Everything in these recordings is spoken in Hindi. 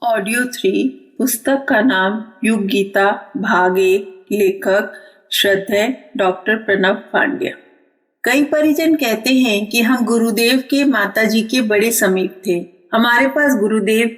ऑडियो 3 पुस्तक का नाम युग गीता भाग 1। लेखक श्रद्धेय डॉक्टर प्रणव पांड्या। कई परिजन कहते हैं कि हम गुरुदेव के माताजी के बड़े समीप थे। हमारे पास गुरुदेव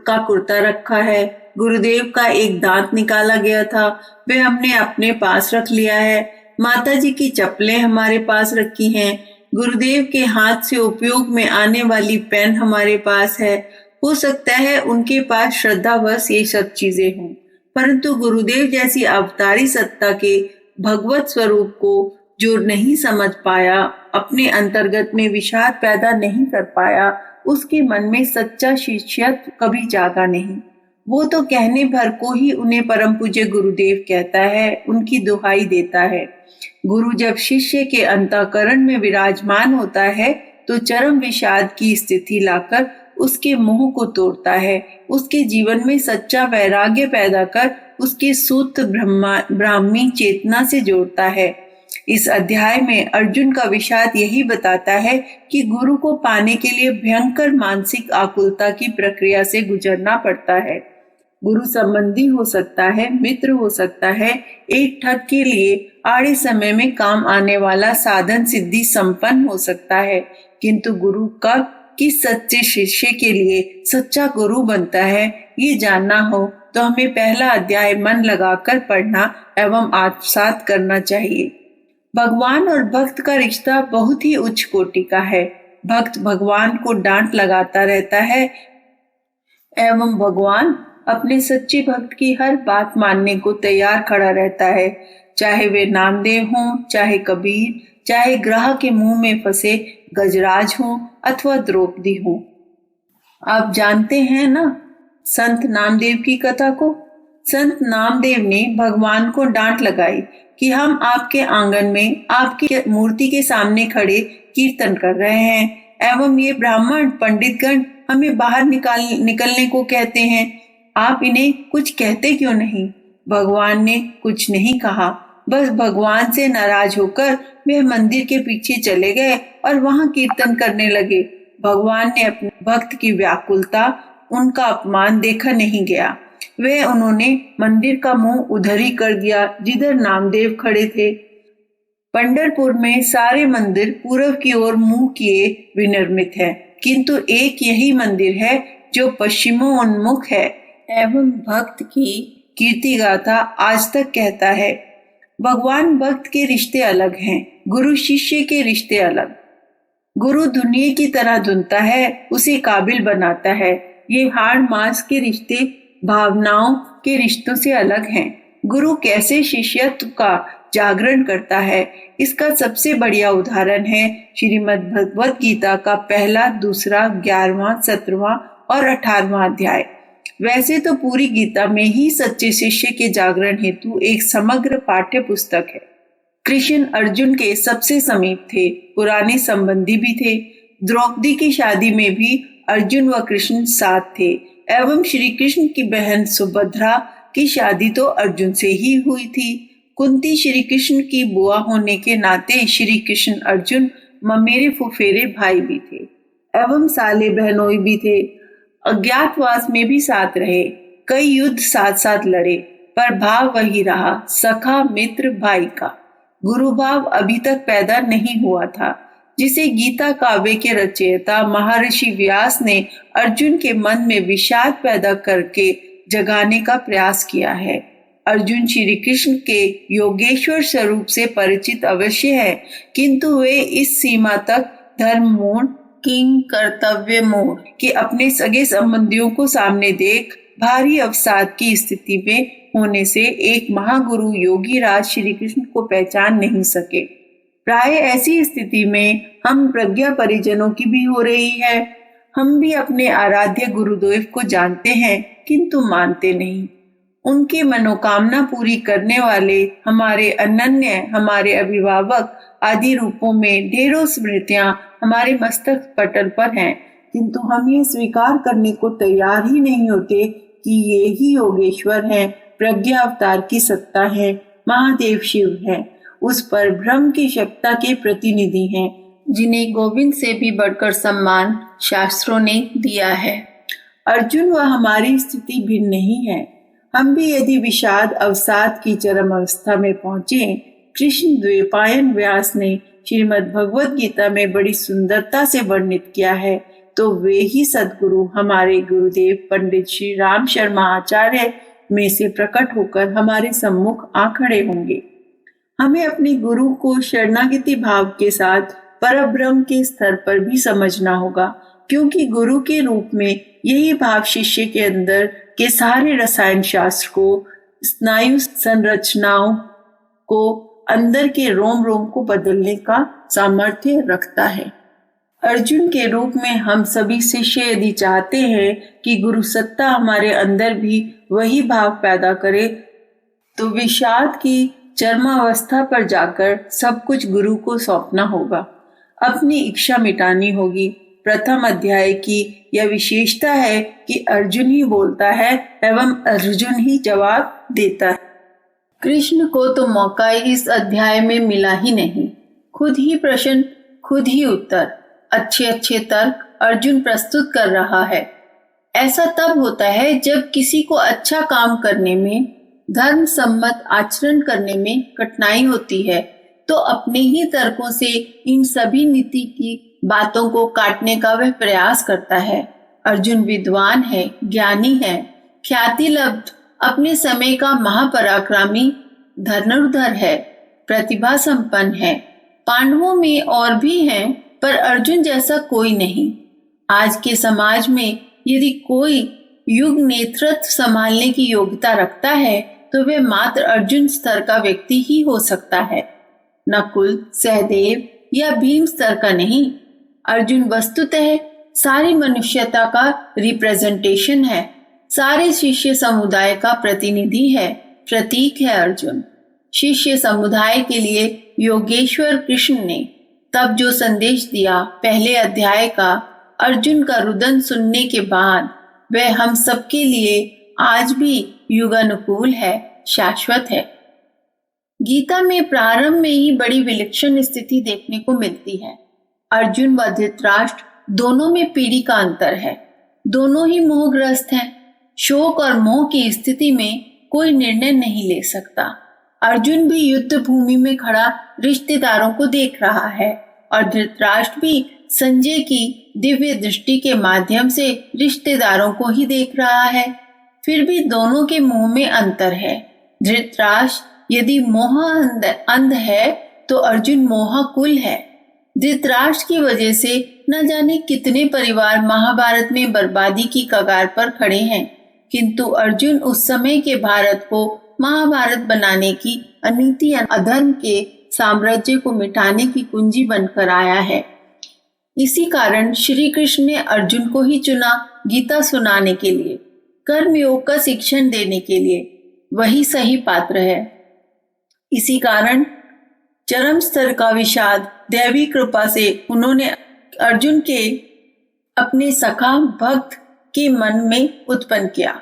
का कुर्ता रखा है। गुरुदेव का एक दांत निकाला गया था, वे हमने अपने पास रख लिया है। माताजी की चप्पलें हमारे पास रखी हैं। गुरुदेव के हाथ से उपयोग में आने वाली पेन हमारे पास है। हो सकता है उनके पास श्रद्धावश ये सब चीजें हों, परंतु गुरुदेव जैसी अवतारी सत्ता के भगवत स्वरूप को जो नहीं समझ पाया, अपने अंतर्गत में विषाद पैदा नहीं कर पाया, उसके मन में सच्चा शिष्यत्व कभी जागा नहीं। वो तो कहने भर को ही उन्हें परम पूज्य गुरुदेव कहता है, उनकी दुहाई देता है। गुरु जब शिष्य के अंतःकरण में विराजमान होता है तो चरम विषाद की स्थिति लाकर उसके मोह को तोड़ता है, उसके जीवन में सच्चा वैराग्य पैदा कर उसके सूत्र ब्राह्मी चेतना से जोड़ता है। इस अध्याय में अर्जुन का विषाद यही बताता है कि गुरु को पाने के लिए भयंकर मानसिक आकुलता की प्रक्रिया से गुजरना पड़ता है। गुरु संबंधी हो सकता है, मित्र हो सकता है, एक ठग के लिए आड़े समय में काम आने वाला साधन सिद्धि संपन्न हो सकता है, किंतु गुरु कब किस सच्चे शिष्य के लिए सच्चा गुरु बनता है, ये जानना हो तो हमें पहला अध्याय मन लगाकर पढ़ना एवं आत्मसात करना चाहिए। भगवान और भक्त का रिश्ता बहुत ही उच्च कोटि का है। भक्त भगवान को डांट लगाता रहता है एवं भगवान अपने सच्चे भक्त की हर बात मानने को तैयार खड़ा रहता है, चाहे वे नामदेव हों, चाहे कबीर, चाहे ग्रह के मुंह में फंसे गजराज हों अथवा द्रौपदी हों। आप जानते हैं ना संत नामदेव की कथा को। संत नामदेव ने भगवान को डांट लगाई कि हम आपके आंगन में आपकी मूर्ति के सामने खड़े कीर्तन कर रहे हैं एवं ये ब्राह्मण पंडितगण हमें बाहर निकलने को कहते हैं, आप इन्हें कुछ कहते क्यों नहीं। भगवान ने कुछ नहीं कहा, बस भगवान से नाराज होकर वे मंदिर के पीछे चले गए और वहां कीर्तन करने लगे। भगवान ने अपने भक्त की व्याकुलता, उनका अपमान देखा नहीं गया। उन्होंने मंदिर का मुंह उधर ही कर दिया जिधर नामदेव खड़े थे। पंढरपुर में सारे मंदिर पूर्व की ओर मुंह किए विनिर्मित है, किंतु एक यही मंदिर है जो पश्चिमोन्मुख है एवं भक्त की कीर्ति गाथा आज तक कहता है। भगवान भक्त के रिश्ते अलग हैं, गुरु शिष्य के रिश्ते अलग। गुरु दुनिया की तरह धुनता है, उसे काबिल बनाता है। ये हाड़ मांस के रिश्ते भावनाओं के रिश्तों से अलग हैं। गुरु कैसे शिष्यत्व का जागरण करता है, इसका सबसे बढ़िया उदाहरण है श्रीमद् भगवत गीता का पहला, दूसरा, 11वां, 17वां और 18वां अध्याय। वैसे तो पूरी गीता में ही सच्चे शिष्य के जागरण हेतु एक समग्र पाठ्य पुस्तक है। कृष्ण अर्जुन के सबसे समीप थे, पुराने संबंधी भी थे। द्रौपदी की शादी में भी अर्जुन व कृष्ण साथ थे एवं श्री कृष्ण की बहन सुभद्रा की शादी तो अर्जुन से ही हुई थी। कुंती श्री कृष्ण की बुआ होने के नाते श्री कृष्ण अर्जुन ममेरे फुफेरे भाई भी थे एवं साले बहनोई भी थे। अज्ञातवास में भी साथ रहे, कई युद्ध साथ साथ लड़े, पर भाव वही रहा, सखा मित्र भाई का। गुरु भाव अभी तक पैदा नहीं हुआ था, जिसे गीता काव्य के रचयिता महर्षि व्यास ने अर्जुन के मन में विषाद पैदा करके जगाने का प्रयास किया है। अर्जुन श्री कृष्ण के योगेश्वर स्वरूप से परिचित अवश्य है, किंतु वे इस सीमा तक धर्म मूढ़, किंग कर्तव्य मूढ़ कि अपने सगे संबंधियों को सामने देख भारी अवसाद की स्थिति में होने से एक महागुरु योगी राज श्री कृष्ण को पहचान नहीं सके। प्राय ऐसी स्थिति में हम प्रज्ञा परिजनों की भी हो रही है। हम भी अपने आराध्य गुरुदेव को जानते हैं, किंतु मानते नहीं। उनकी मनोकामना पूरी करने वाले हमारे अनन्य, हमारे अभिभावक आदि रूपों में ढेरों स्मृतियां हमारे मस्तक पटल पर हैं, किंतु हम ये स्वीकार करने को तैयार ही नहीं होते कि ये ही योगेश्वर हैं, प्रज्ञा अवतार की सत्ता है, महादेव शिव है, उस पर ब्रह्म की शक्ति के प्रतिनिधि हैं, जिन्हें गोविंद से भी बढ़कर सम्मान शास्त्रों ने दिया है। अर्जुन व हमारी स्थिति भिन्न नहीं है। हम भी यदि विषाद अवसाद की चरम अवस्था में पहुंचे, कृष्ण द्वैपायन व्यास ने श्रीमद् भगवद गीता में बड़ी सुंदरता से वर्णित किया है, तो वे ही सद्गुरु हमारे गुरुदेव पंडित श्री राम शर्मा आचार्य में से प्रकट होकर हमारे सम्मुख आ खड़े होंगे। हमें अपने गुरु को शरणागति भाव के साथ परब्रह्म के स्तर पर भी समझना होगा, क्योंकि गुरु के रूप में यही भाव शिष्य के अंदर के सारे रसायन शास्त्र को, स्नायु संरचनाओं को, अंदर के रोम रोम को बदलने का सामर्थ्य रखता है। अर्जुन के रूप में हम सभी शिष्य यदि चाहते हैं कि गुरु सत्ता हमारे अंदर भी वही भाव पैदा करे, तो विषाद की चरमावस्था पर जाकर सब कुछ गुरु को सौंपना होगा, अपनी इच्छा मिटानी होगी। प्रथम अध्याय की यह विशेषता है कि अर्जुन ही बोलता है एवं अर्जुन ही जवाब देता है। कृष्ण को तो मौका इस अध्याय में मिला ही नहीं। खुद ही प्रश्न, खुद ही उत्तर, अच्छे अच्छे तर्क अर्जुन प्रस्तुत कर रहा है। ऐसा तब होता है जब किसी को अच्छा काम करने में, धर्म सम्मत आचरण करने में कठिनाई होती है, तो अपने ही तर्कों से इन सभी नीति की बातों को काटने का वह प्रयास करता है। अर्जुन विद्वान है, ज्ञानी है, ख्याति लब्ध, अपने समय का महापराक्रमी धनुर्धर है, प्रतिभा संपन्न है। पांडवों में और भी हैं, पर अर्जुन जैसा कोई नहीं। आज के समाज में यदि कोई युग नेतृत्व संभालने की योग्यता रखता है, तो वह मात्र अर्जुन स्तर का व्यक्ति ही हो सकता है, नकुल, सहदेव या भीम स्तर का नहीं। अर्जुन वस्तुतः सारी मनुष्यता का रिप्रेजेंटेशन है, सारे शिष्य समुदाय का प्रतिनिधि है, प्रतीक है अर्जुन। शिष्य समुदाय के लिए योगेश्वर कृष्ण ने तब जो संदेश दिया, पहले अध्याय का अर्जुन का रुदन सुनने के बाद, वह हम सबके लिए आज भी युगानुकूल है, शाश्वत है। गीता में प्रारंभ में ही बड़ी विलक्षण स्थिति देखने को मिलती है। अर्जुन व धृतराष्ट्र दोनों में पीढ़ी का अंतर है, दोनों ही मोहग्रस्त हैं। शोक और मोह की स्थिति में कोई निर्णय नहीं ले सकता। अर्जुन भी युद्ध भूमि में खड़ा रिश्तेदारों को देख रहा है और धृतराष्ट्र भी संजय की दिव्य दृष्टि के माध्यम से रिश्तेदारों को ही देख रहा है। फिर भी दोनों के मुंह में अंतर है। धृतराष्ट्र यदि मोह अंध है, तो अर्जुन मोहाकुल है। धृतराष्ट्र की वजह से न जाने कितने परिवार महाभारत में बर्बादी की कगार पर खड़े हैं, किंतु अर्जुन उस समय के भारत को महाभारत बनाने की अनीति अधर्म के साम्राज्य को मिटाने की कुंजी बनकर आया है। इसी कारण श्री कृष्ण ने अर्जुन को ही चुना गीता सुनाने के लिए, कर्मयोग का शिक्षण देने के लिए। वही सही पात्र है। इसी कारण चरम स्तर का विषाद दैवी कृपा से उन्होंने अर्जुन के अपने सखा भक्त के मन में उत्पन्न किया।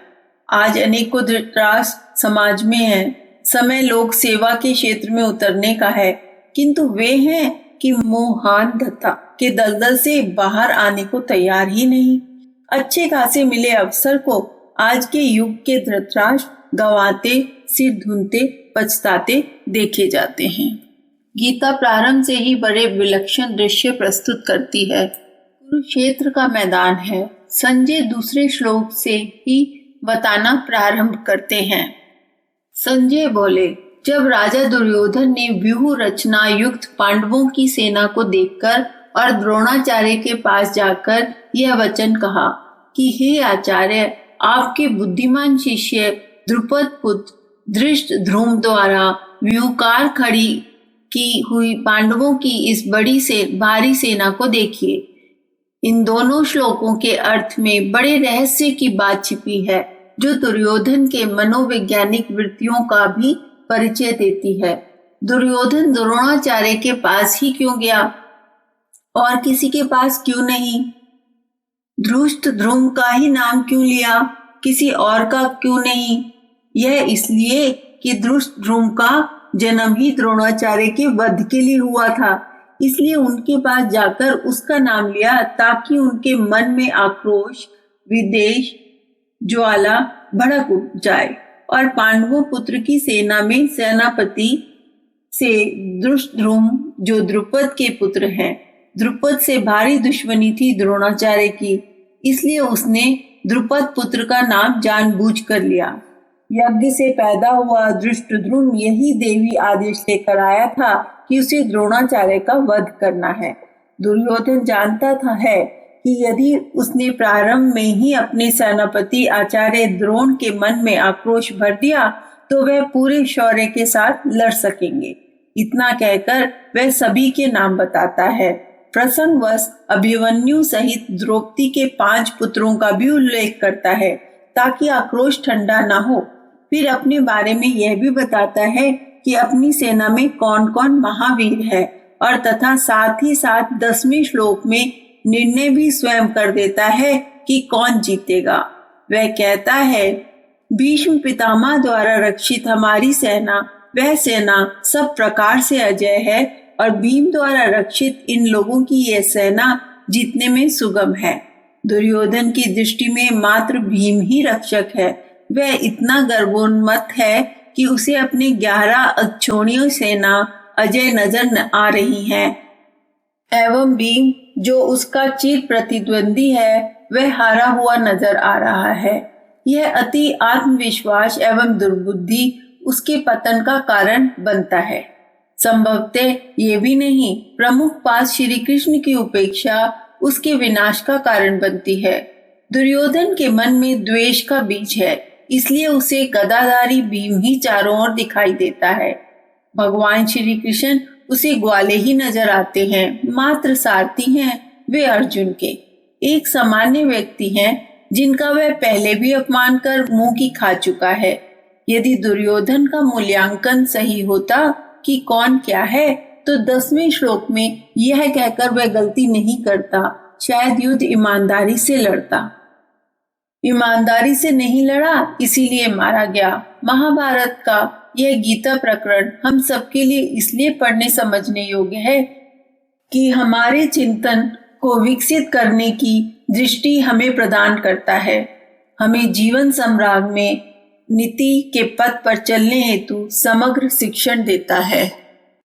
आज अनेकों धृतराष्ट्र समाज में हैं। समय लोक सेवा के क्षेत्र में उतरने का है, किंतु वे हैं कि मोहांधता के दलदल से बाहर आने को तैयार ही नहीं। अच्छे खासे मिले अवसर को आज के युग के धृतराष्ट्र गंवाते, सिर धुनते, पछताते देखे जाते हैं। गीता प्रारंभ से ही बड़े विलक्षण दृश्य प्रस्तुत करती है। कुरुक्षेत्र का मैदान है। संजय दूसरे श्लोक से ही बताना प्रारंभ करते हैं। संजय बोले, जब राजा दुर्योधन ने व्यूह रचना युक्त पांडवों की सेना को देखकर और द्रोणाचार्य के पास जाकर यह वचन कहा कि हे आचार्य, आपके बुद्धिमान शिष्य द्रुपद पुत्र धृष्टद्युम्न द्वारा व्यूहकार खड़ी की हुई पांडवों की इस बड़ी से भारी सेना को देखिए। इन दोनों श्लोकों के अर्थ में बड़े रहस्य की बात छिपी है, जो दुर्योधन के मनोवैज्ञानिक वृत्तियों का भी परिचय देती है। दुर्योधन द्रोणाचार्य के पास ही क्यों गया और किसी के पास क्यों नहीं? धृष्टद्युम्न का ही नाम क्यों लिया, किसी और का क्यों नहीं? यह इसलिए कि धृष्टद्युम्न का जन्म ही द्रोणाचार्य के वध के लिए हुआ था, इसलिए उनके पास जाकर उसका नाम लिया, ताकि उनके मन में आक्रोश, विद्वेष ज्वाला भड़क उठ जाए और पांडवों पुत्र की सेना में सेनापति से धृष्टद्युम्न, जो द्रुपद के पुत्र हैं, द्रुपद से भारी दुश्मनी थी द्रोणाचार्य की, इसलिए उसने द्रुपद पुत्र का नाम जानबूझकर लिया। यज्ञ से पैदा हुआ धृष्टद्युम्न यही देवी आदेश लेकर आया था कि उसे द्रोणाचार्य का वध करना है। दुर्योधन जानता था कि यदि उसने प्रारंभ में ही अपने सेनापति आचार्य द्रोण के मन में आक्रोश भर दिया तो वह पूरे शौर्य के साथ लड़ सकेंगे। इतना कहकर वह सभी के नाम बताता है। प्रसंगवश अभिमन्यु सहित द्रौपदी के 5 पुत्रों का भी उल्लेख करता है ताकि आक्रोश ठंडा ना हो। फिर अपने बारे में यह भी बताता है कि अपनी सेना में कौन कौन महावीर है और तथा साथ ही साथ 10वें श्लोक में निर्णय भी स्वयं कर देता है कि कौन जीतेगा। वह कहता है, भीष्म पितामह द्वारा रक्षित हमारी सेना वह सेना सब प्रकार से अजय है और भीम द्वारा रक्षित इन लोगों की यह सेना जीतने में सुगम है। दुर्योधन की दृष्टि में मात्र भीम ही रक्षक है। वह इतना गर्वोन्मत्त है कि उसे अपनी 11 अक्षोणियों सेना अजय नजर आ रही है एवं भीम जो उसका चिर प्रतिद्वंदी है वह हारा हुआ नजर आ रहा है। यह अति आत्मविश्वास एवं दुर्बुद्धि उसके पतन का कारण बनता है। संभवतः ये भी नहीं, प्रमुख पास श्री कृष्ण की उपेक्षा उसके विनाश का कारण बनती है। दुर्योधन के मन में द्वेष का बीज है, इसलिए उसे गदाधारी भीम ही चारों ओर दिखाई देता है। भगवान श्री कृष्ण उसे ग्वाले ही नजर आते हैं, मात्र सारथी हैं वे अर्जुन के। एक सामान्य व्यक्ति हैं जिनका वह पहले भी अपमान कर मुंह की खा चुका है। यदि दुर्योधन का मूल्यांकन सही होता कि कौन क्या है तो 10वें श्लोक में यह कहकर वह गलती नहीं करता, शायद युद्ध ईमानदारी से लड़ता। ईमानदारी से नहीं लड़ा इसीलिए मारा गया। महाभारत का यह गीता प्रकरण हम सबके लिए इसलिए पढ़ने समझने योग्य है कि हमारे चिंतन को विकसित करने की दृष्टि हमें प्रदान करता है। हमें जीवन सम्राग में नीति के पथ पर चलने हेतु समग्र शिक्षण देता है।